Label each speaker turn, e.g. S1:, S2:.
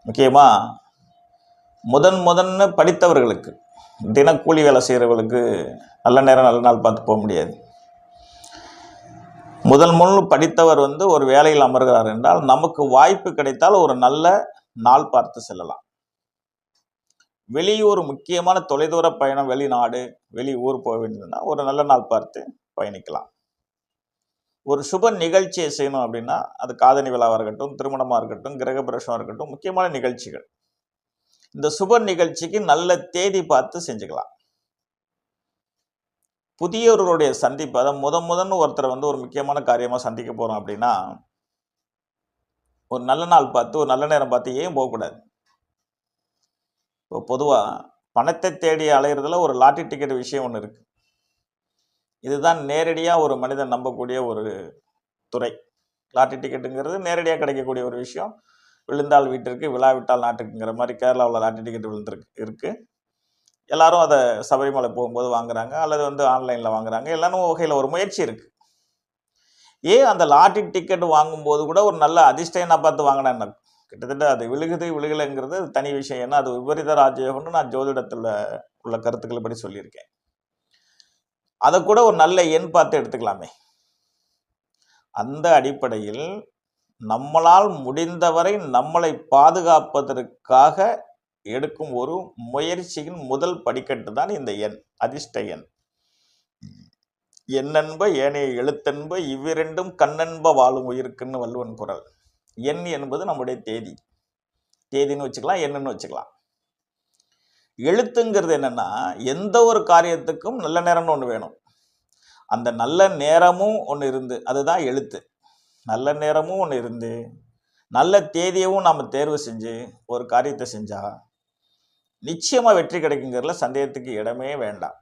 S1: முக்கியமாக முதன்னு படித்தவர்களுக்கு, தினக்கூலி வேலை செய்கிறவர்களுக்கு நல்ல நேரம் நல்ல நாள் பார்த்து போக முடியாது. முதல் படித்தவர் ஒரு வேலையில் அமர்கிறார் என்றால் நமக்கு வாய்ப்பு கிடைத்தால் ஒரு நல்ல நாள் பார்த்து செல்லலாம். வெளியூர் முக்கியமான தொலைதூர பயணம், வெளிநாடு வெளியூர் போக வேண்டியதுன்னா ஒரு நல்ல நாள் பார்த்து பயணிக்கலாம். ஒரு சுப நிகழ்ச்சியை செய்யணும் அப்படின்னா அது காதணி விழாவாக இருக்கட்டும், திருமணமாக இருக்கட்டும், கிரகப்பிரவேசமாக இருக்கட்டும், முக்கியமான நிகழ்ச்சிகள். இந்த சுப நிகழ்ச்சிக்கு நல்ல தேதி பார்த்து செஞ்சுக்கலாம். புதியவர்களுடைய சந்திப்பு, அதை முதன்னு ஒருத்தரை ஒரு முக்கியமான காரியமாக சந்திக்க போகிறோம் அப்படின்னா ஒரு நல்ல நாள் பார்த்து ஒரு நல்ல நேரம் பார்த்து ஏன் போகக்கூடாது? இப்போ பொதுவாக பணத்தை தேடி அலையிறதுல ஒரு லாட்டரி டிக்கெட் விஷயம் ஒன்று இருக்குது. இதுதான் நேரடியாக ஒரு மனிதன் நம்பக்கூடிய ஒரு துறை. லாட்டரி டிக்கெட்டுங்கிறது நேரடியாக கிடைக்கக்கூடிய ஒரு விஷயம். விழுந்தால் வீட்டிற்கு, விழாவிட்டால் நாட்டுக்குங்கிற மாதிரி கேரளாவில் லாட்டரி டிக்கெட் இருக்குது. எல்லாரும் அதை சபரிமலை போகும்போது வாங்குறாங்க, அல்லது ஆன்லைனில் வாங்குறாங்க. எல்லாரும் வகையில் ஒரு முயற்சி இருக்குது. ஏன் அந்த லாட்டரி டிக்கெட் வாங்கும்போது கூட ஒரு நல்ல அதிர்ஷ்டம் பார்த்து வாங்கினேன். கிட்டத்தட்ட அது விழுகலைங்கிறது தனி விஷயம். ஏன்னா அது விபரீத ராஜயோகம்னு நான் ஜோதிடத்தில் உள்ள கருத்துக்களை படி சொல்லியிருக்கேன். அதை கூட ஒரு நல்ல எண் பார்த்து எடுத்துக்கலாமே. அந்த அடிப்படையில் நம்மளால் முடிந்தவரை நம்மளை பாதுகாப்பதற்காக எடுக்கும் ஒரு முயற்சியின் முதல் படிக்கட்டு தான் இந்த எண், அதிர்ஷ்ட எண். எண்ணென்ப ஏனைய எழுத்தென்ப இவ்விரண்டும் கண்ணென்ப வாழும் உயிருக்குன்னு வள்ளுவன் குறள். எண் என்பது நம்முடைய தேதின்னு வச்சுக்கலாம், எண்ணுன்னு வச்சுக்கலாம். எழுத்துங்கிறது என்னன்னா, எந்த ஒரு காரியத்துக்கும் நல்ல நேரம்னு ஒன்று வேணும். அந்த நல்ல நேரமும் ஒன்று இருந்து, அதுதான் எழுத்து. நல்ல நேரமும் ஒன்று இருந்து, நல்ல தேதியவும் நாம் தேர்வு செஞ்சு ஒரு காரியத்தை செஞ்சா நிச்சயமா வெற்றி கிடைக்குங்கிறதுல சந்தேகத்துக்கு இடமே வேண்டாம்.